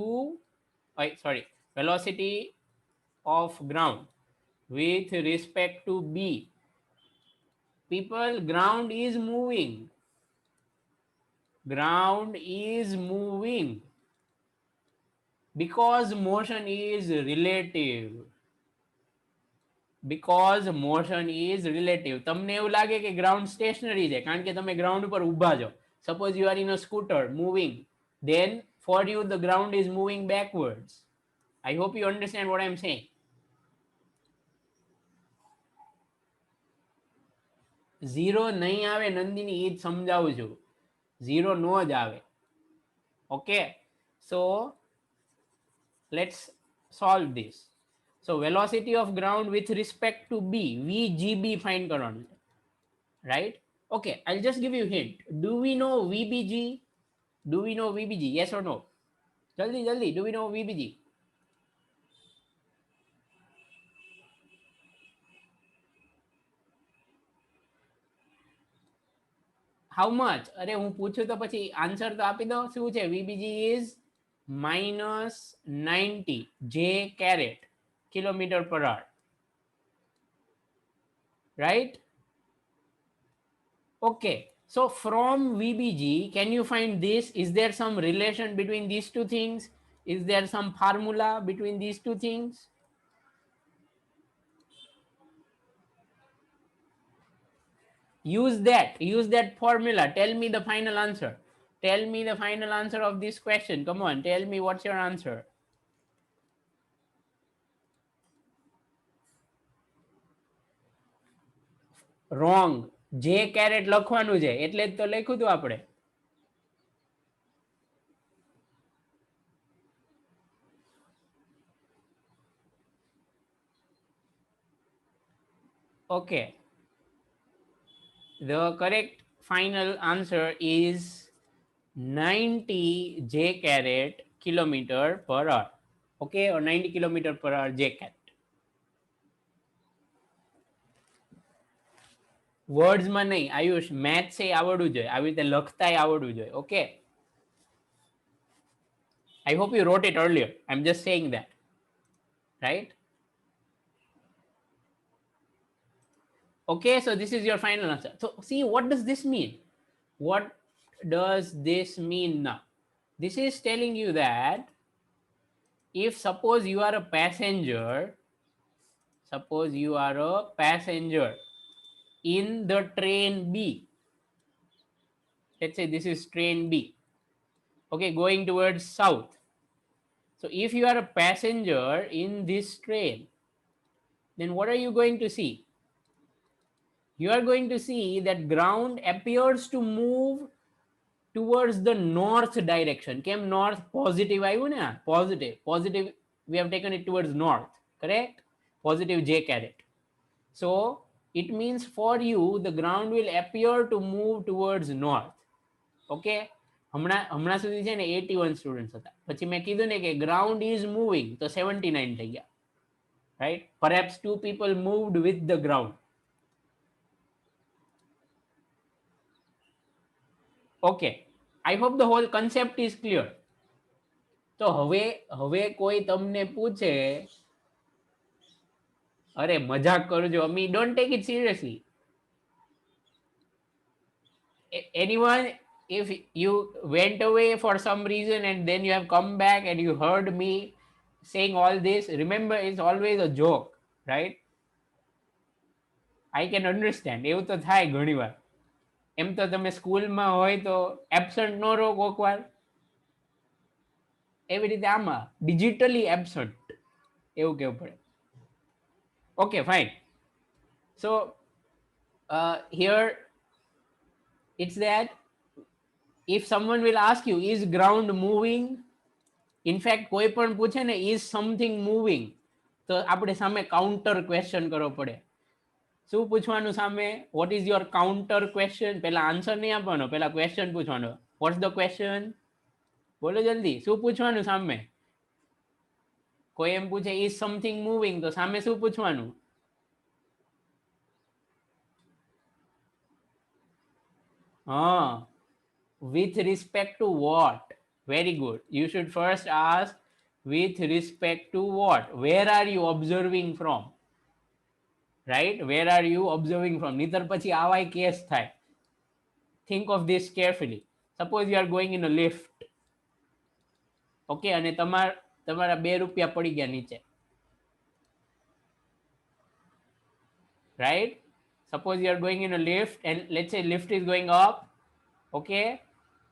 [SPEAKER 1] sorry, velocity of ground with respect to b. People, ground is moving. Ground is moving because motion is relative. Because motion is relative. તમને એવું લાગે કે ground stationary છે કારણ કે તમે ground ઉપર ઊભા છો. Suppose you are in a scooter moving, then for you the ground is moving backwards. I hope you understand what I am saying. Zero નહીં આવે નંદિની, એ જ સમજાવું છું. ઝીરો નો જ આવે. Okay, so let's solve this. So velocity of ground with respect to B, VGB find કરવાનું છે, right? Okay, I'll just give you hint. Do we know VBG? Do we know VBG? Yes or no? જલ્દી જલ્દી, do we know VBG? How much? અરે હું પૂછું તો પછી answer તો આપી દો. શું છે? VBG is -90 J caret kilometer per hour, right? Okay, so from VBG can you find this? Is there some relation between these two things? Is there some formula between these two things? Use that formula. Tell me the final answer. Tell me the final answer of this question. Come on, tell me what's your answer. Wrong. જે caret લખવાનું છે એટલે જ તો લખ્યું હતું આપણે. Okay, the correct final answer is 90 J caret kilometer per hour. Okay, or 90 kilometer per hour J caret. વર્ડ્સમાં નહીં આયુષ, મેથ્સ એ આવડવું જોઈએ, આવી રીતે લખતાય આવડવું જોઈએ. Okay, I hope you wrote it earlier. I'm just saying that, right? Okay, so this is your final answer. So see, what does this mean? What does this mean now? This is telling you that if suppose you are a passenger, suppose you are a passenger in the train B. Let's say this is train B. Okay, going towards south. So if you are a passenger in this train, then what are you going to see? You are going to see that ground appears to move towards the north direction. Came north, positive આવ્યું ને? Positive we have taken it towards north, correct? Positive J caret. So it means for you the ground will appear to move towards north. Okay, હમણાં સુધી છે ને 81 students હતા, પછી મેં કીધું ને કે ગ્રાઉન્ડ ઇઝ મૂવિંગ તો 79 થઈ ગયા, right? Perhaps 2 people moved with the ground. Okay, I hope the whole concept is clear. તો હવે કોઈ તમને પૂછે, અરે મજાક કરજો Ami, don't take it seriously. Anyone, if you went away for some reason and then you have come back and you heard me saying all this, remember it's always a joke, right? I can understand, એવું તો થાય ઘણી વાર. એમ તો તમે સ્કૂલમાં હોય તો એબસન્ટ ન રહો કોક વાર, એવી રીતે આમાં ડિજિટલી એબસન્ટ એવું કેવું પડે. Okay fine. So here it's that if someone will ask you is ground moving, in fact કોઈ પણ પૂછે ને is something moving, તો આપણે સામે કાઉન્ટર ક્વેશ્ચન કરવો પડે. શું પૂછવાનું સામે? What is your counter question? પહેલા આન્સર નહીં આપવાનો, પહેલા ક્વેશ્ચન પૂછવાનો. What's the question? બોલો જલ્દી, શું પૂછવાનું સામે? કોઈ એમ પૂછે ઇઝ સમથિંગ મૂવિંગ, તો સામે શું પૂછવાનું? હા, with respect to what? Very good. You should first ask with respect to what? Where are you observing from? Right? Where are you observing from? નહીતર પછી આવાય કેસ થાય. Think of this carefully. Suppose you are going in a lift. Okay, અને તમારા 2 રૂપિયા પડી ગયા નીચે. Right? Suppose you are going in a lift and let's say lift is going up, okay,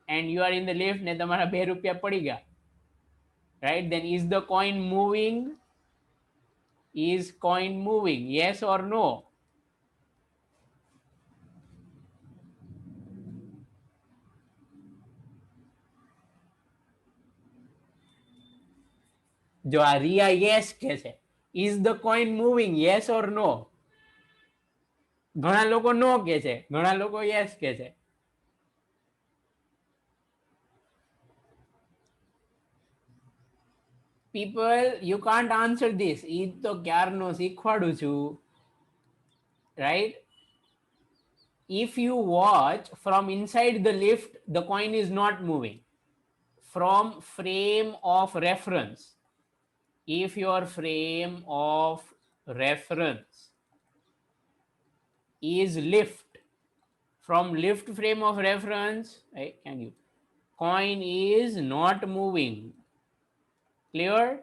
[SPEAKER 1] and you are in the lift ને તમારા 2 રૂપિયા પડી ગયા, right? Then is the coin moving? Is coin moving? Yes or no? જો આ Riya yes કે છે, is the coin moving? Yes or no? ઘણા લોકો નો કે છે, ઘણા લોકો yes કે છે. People, you can't answer this. ઈ તો ક્યારનો શીખવાડું છું, right? If you watch from inside the lift, the coin is not moving. From frame of reference, if your frame of reference is lift, from lift frame of reference, right, can you, coin is not moving. Clear?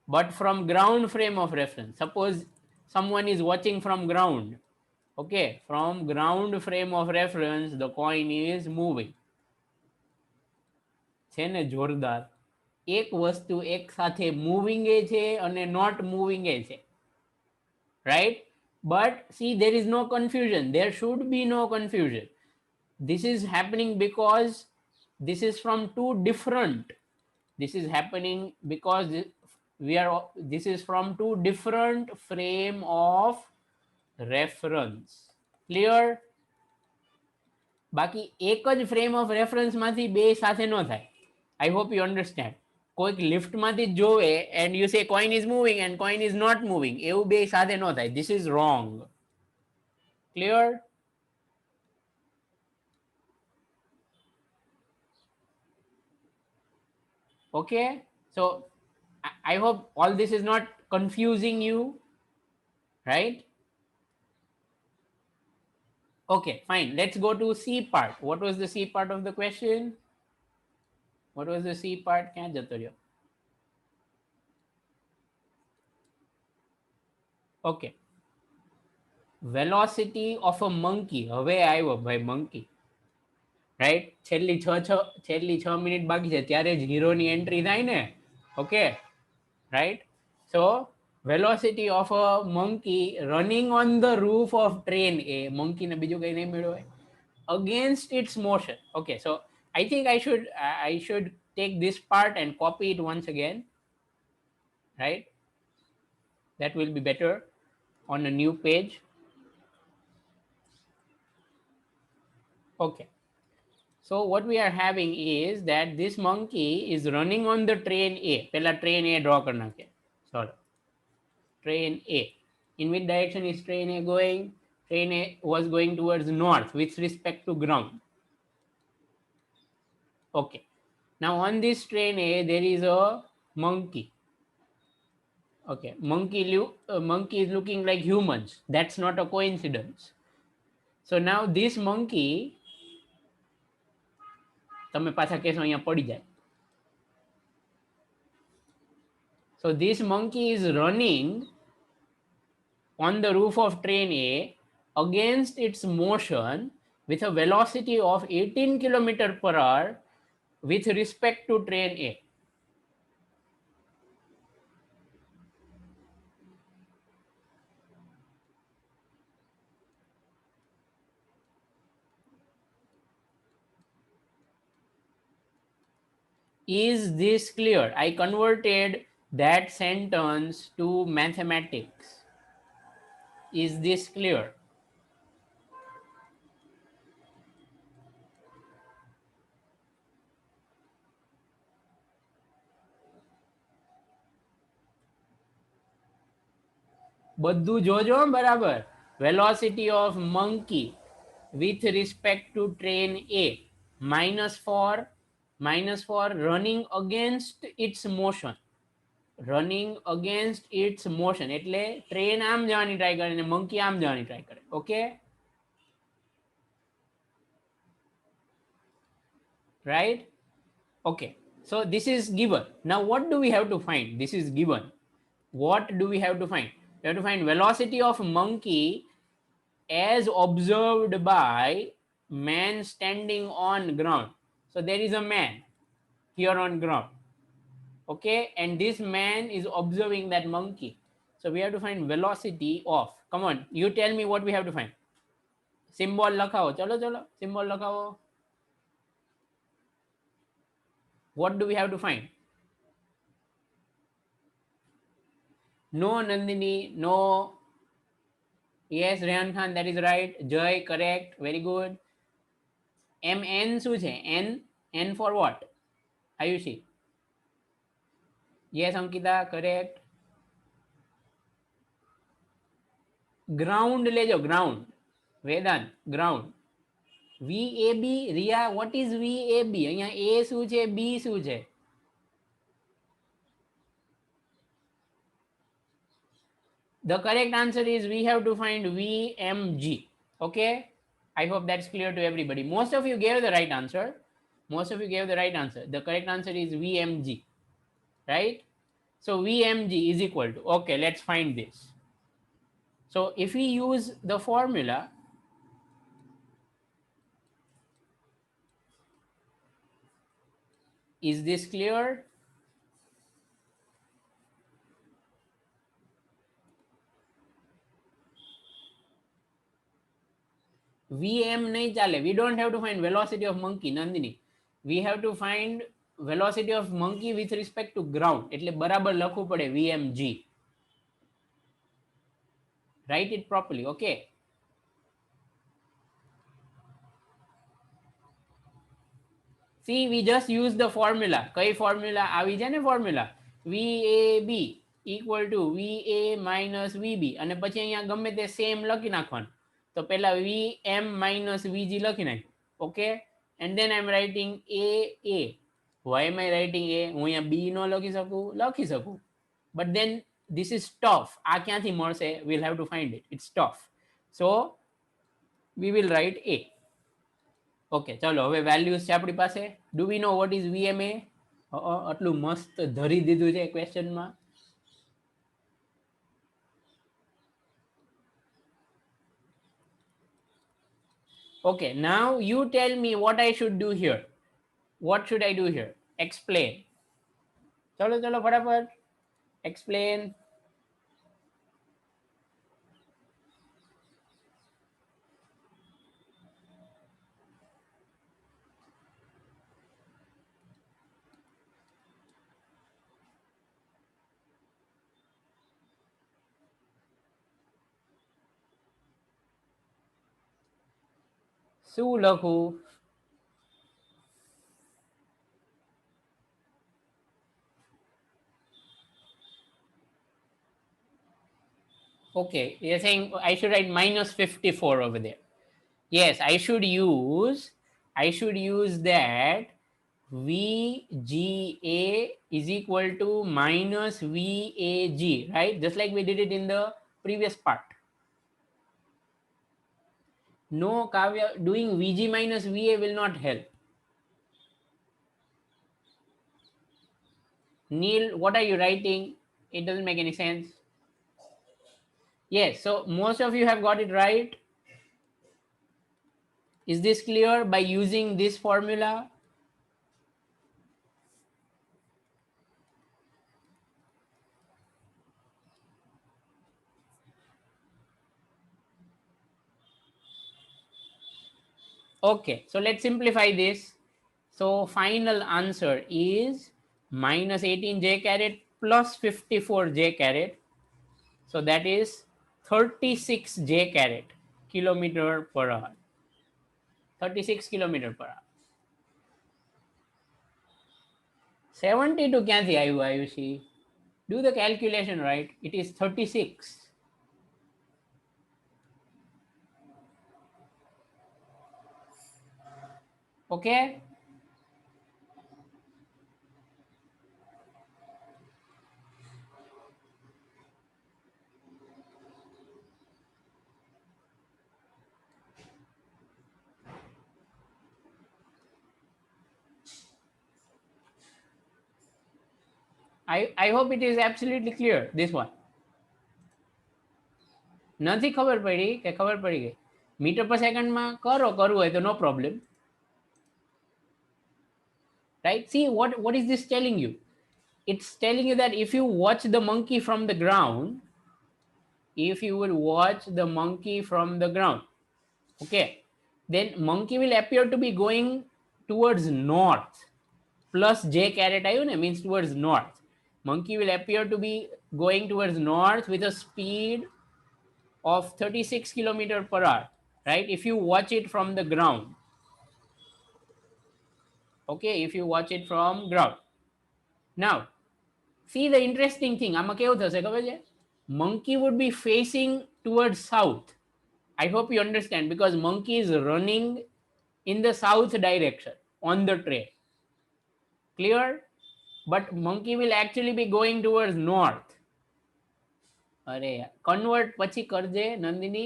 [SPEAKER 1] But from ground frame of reference, suppose someone is watching from ground, okay, from ground frame of reference the coin is moving. છે ને જોરદાર. એક વસ્તુ એક સાથે moving એ છે અને not moving એ છે, right? But see, there is no confusion, there should be no confusion. This is happening because this is from two different, this is happening because this is from two different frame of reference. Clear? બાકી એક જ frame of reference માંથી બે સાથે ન થાય. I hope you understand. કોઈક લિફ્ટમાંથી જ જોવે and you say coin is moving and coin is not moving, એવું બે સાથે ન થાય. This is wrong. Clear? Okay, so I hope all this is not confusing you, right? Okay, fine. Let's go to C part. What was the C part of the question? What was the C part? ક્યાં જતો રહ્યો? Okay. Velocity of a monkey. હવે આવ્યો ભાઈ monkey. Right? છેલ્લી 6 minute બાકી છે ત્યારે જ હીરોની એન્ટ્રી થાય ને. Okay. Right? So velocity of a monkey running on the roof of train A. monkey ને બીજું કઈ નહીં મળ્યું હોય. Against its motion. Okay, so I think I should take this part and copy it once again, right? That will be better on a new page. Okay. So what we are having is that this monkey is running on the train A. Pehla train A draw kar nakhe. Sorry. Train A. In which direction is train A going? Train A was going towards north with respect to ground. Okay. Now on this train A, there is a monkey. Okay. Monkey is looking like humans. That's not a coincidence. So now this monkey, તમે પાછા કહેશો અહીંયા પડી જાય. So this monkey is running on the roof of train A against its motion with a velocity of 18 km per hour with respect to train A. Is this clear? I converted that sentence to mathematics. Is this clear? બધું જોજો બરાબર. Velocity of monkey with respect to train A minus for running against its motion. Running against its motion એટલે train આમ જવાની try કરે ને monkey આમ જવાની ટ્રાય કરે. Okay, right? Okay, so this is given. Now what do we have to find? This is given. What do we have to find? We have to find velocity of monkey as observed by man standing on ground. So there is a man here on ground. Okay, and this man is observing that monkey. So we have to find velocity of, come on, you tell me what we have to find. Symbol લખાવો, ચલો ચલો symbol લખાવો. What do we have to find? No, Nandini, no. Yes, Rehan Khan, that is right. Jay, correct, very good. MN શું છે? N for what? Ayushi. Yes, Ankita, correct. Ground લેજો, ground. Vedant, ground. VAB, Ria, what is VAB? અહીંયા A શું છે, B શું છે? The correct answer is we have to find VMG. Okay, I hope that's clear to everybody. Most of you gave the right answer. Most of you gave the right answer. The correct answer is VMG, right? So VMG is equal to, okay, let's find this. So if we use the formula, is this clear? VM nahi chale. We don't have to find velocity of monkey, Nandini. We have to find velocity of monkey with respect to ground. એટલે બરાબર લખવું પડે VMG. Write it properly, okay? See, we just use the formula. કઈ formula આવી જાય ને formula? VAB equal to VA minus VB. અને પછી અહીંયા ગમે તે same લખી નાખવાનું. તો પહેલા VM minus VG લખી નાખ. Okay? And then I'm writing AA. Why am I writing A? હું અહીંયા B નો લખી શકું. But then this is tough. આ ક્યાંથી મળશે? We'll have to find it. It's tough. So we will write A. Okay, ચલો હવે વેલ્યુઝ છે આપણી પાસે. Do we know what is VMA? આટલું મસ્ત ધરી દીધું છે ક્વેશ્ચનમાં. Okay, now you tell me what I should do here. What should I do here? Explain. ચલો ચલો ફટાફટ explain. શું લખું? Okay, you're saying I should write minus 54 over there. Yes, I should use that VGA is equal to minus VAG, right? Just like we did it in the previous part. No, Kavya, doing VG minus VA will not help. Neil, what are you writing? It doesn't make any sense. Yes, so most of you have got it right. Is this clear by using this formula? Okay, so let's simplify this. So final answer is minus 18 j caret plus 54 j caret. So that is 36 j caret kilometer per hour. 36 kilometer per hour. 72 ક્યાંથી આવ્યું Ayushi? Do the calculation, right? It is 36. Okay. I hope it is absolutely clear, this one. નથી ખબર પડી કે ખબર પડી ગઈ? Metre પર સેકન્ડમાં કરો, કરવું હોય તો નો problem. Right? See, what is this telling you? It's telling you that if you watch the monkey from the ground, if you will watch the monkey from the ground, okay, then monkey will appear to be going towards north. Plus j caret ayu ne means towards north. Monkey will appear to be going towards north with a speed of 36 kilometer per hour, right? If you watch it from the ground. Okay, if you watch it from ground. Now, see the interesting thing, આમાં કેવું થશે ખબર છે? Monkey would be facing towards south. I hope you understand, because monkey is running in the south direction on the train. Clear? But monkey will actually be going towards north. અરે convert પછી કરજે નંદિની,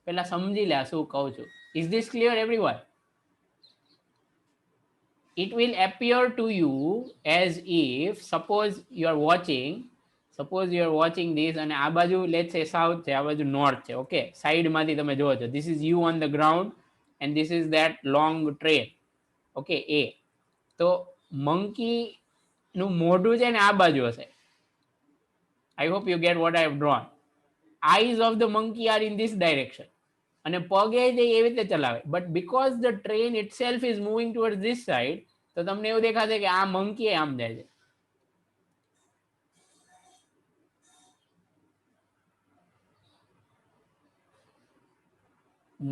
[SPEAKER 1] પેલા સમજી લે શું કહું છું. Is this clear everyone? It will appear to you as if suppose you are watching this and આ બાજુ let's say south છે, આ બાજુ north છે. Okay, side માંથી તમે જોવો છો, this is you on the ground and this is that long train. Okay, A. તો monkey નું મોઢું છે ને આ બાજુ હશે. I hope you get what I have drawn. Eyes of the monkey are in this direction. અને પગે જે એવી રીતે ચલાવે, but because the train itself is moving towards this side, તો તમને એવું દેખાશે કે આ monkey આમ જાય છે.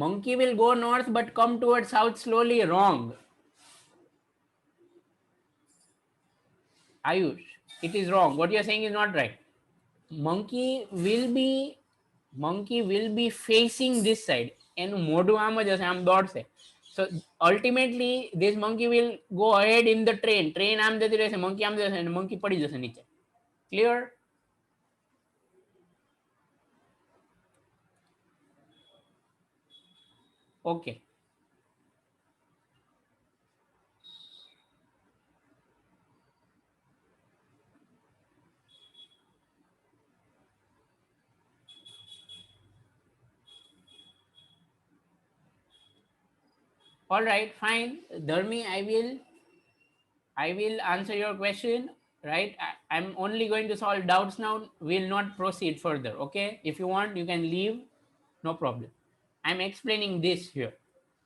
[SPEAKER 1] Monkey will go north but come towards south slowly. Wrong. Ayush, it is wrong. What you are saying is not right. Monkey will be facing this side and મોઢું આમ જ હશે, આમ દોડશે. So ultimately this monkey will go ahead in the train. Train આમ જતી રહેશે, monkey આમ જશે અને monkey પડી જશે નીચે. Clear? Okay. All right, fine. Dharmi, I will answer your question, right? I'm only going to solve doubts now. We'll not proceed further, okay? If you want, you can leave, no problem. I'm explaining this here.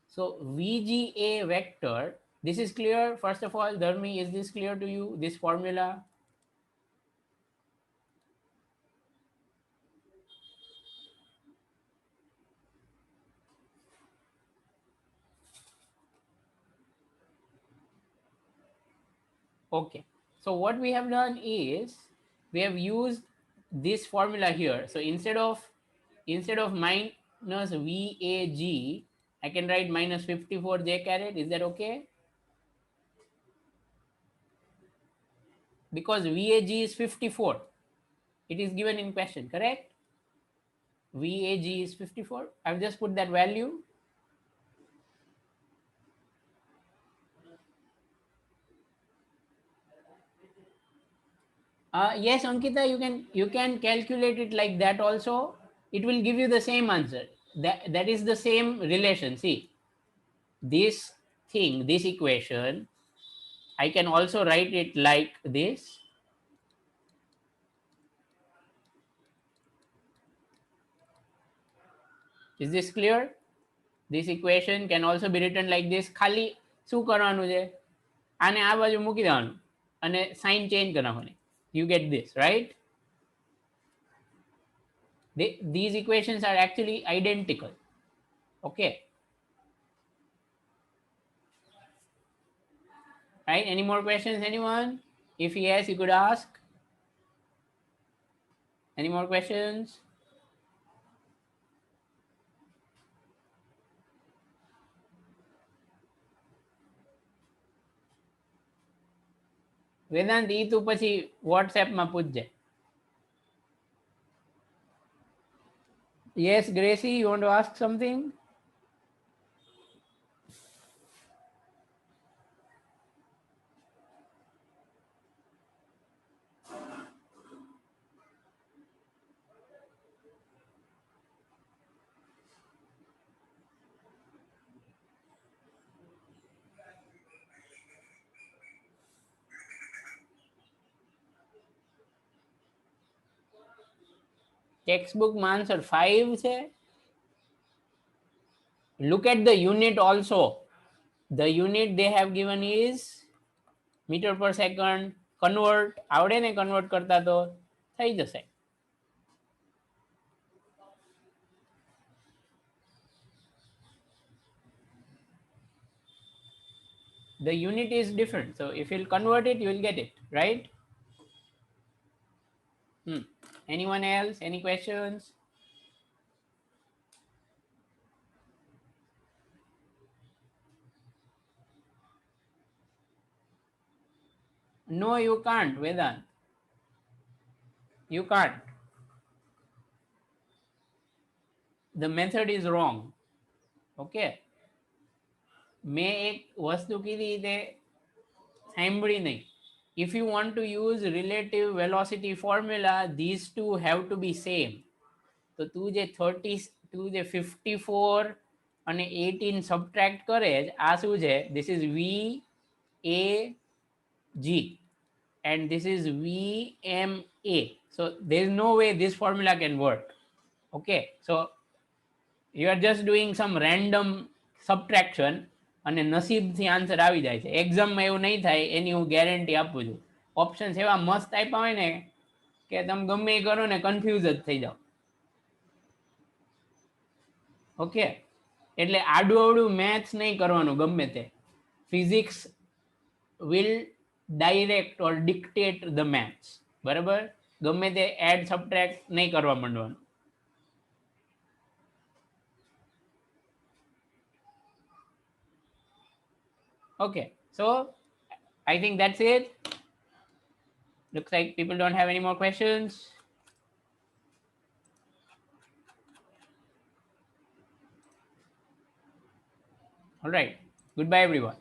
[SPEAKER 1] So VGA vector, this is clear. First of all, Dharmi, is this clear to you, this formula? Okay, so what we have done is we have used this formula here. So instead of minus VAG, I can write minus 54 J caret. Is that okay? Because VAG is 54. It is given in question, correct? VAG is 54. I've just put that value. Yes, Ankita, you can calculate it like that also. It will give you the same answer. That is the same relation. See, this thing, this equation, I can also write it like this. Is this clear? This equation can also be written like this. ખાલી શું કરવાનું છે? આને આ બાજુ મૂકી દેવાનું અને સાઇન ચેન્જ કરવાની. You get this, right? These equations are actually identical. Okay. Right? Any more questions, anyone? If yes, you could ask. Any more questions? Vedant ઈ તું પછી વોટ્સએપમાં પૂછજે. Yes, Gracie, you want to ask something? ટેક્સ્ટબુકમાં answer 5 છે. Look at the unit also. The unit they have given is meter per second. Convert આવડે ને convert કરતા તો થઈ જશે. The unit is different, so if you'll convert it, you will get it, right? Anyone else? Any questions? No, you can't, Vedant. You can't. The method is wrong. Okay. મેં એક વસ્તુ કીધી તે સાંભળી નહીં. If you want to use relative velocity formula, these two have to be same. તો તું જે 54 અને 18 સબટ્રેક્ટ કરે આ શું છે? This is VAG and this is VMA. So there is no way this formula can work. Okay, so you are just doing some random subtraction અને નસીબથી answer આવી જાય છે. એક્ઝામમાં એવું નહીં થાય એની હું ગેરંટી આપું છું. ઓપ્શન્સ એવા મસ્ત આપ્યા હોય ને કે તમે ગમે એ કરો ને કન્ફ્યુઝ જ થઈ જાઓ. ઓકે, એટલે આડું અવડું મેથ્સ નહીં કરવાનું ગમે તે. Physics will direct or dictate the maths. બરાબર, ગમે તે એડ સબટ્રેક્ટ નહીં કરવા માંડવાનું. Okay, so I think that's it. Looks like people don't have any more questions. All right, goodbye everyone.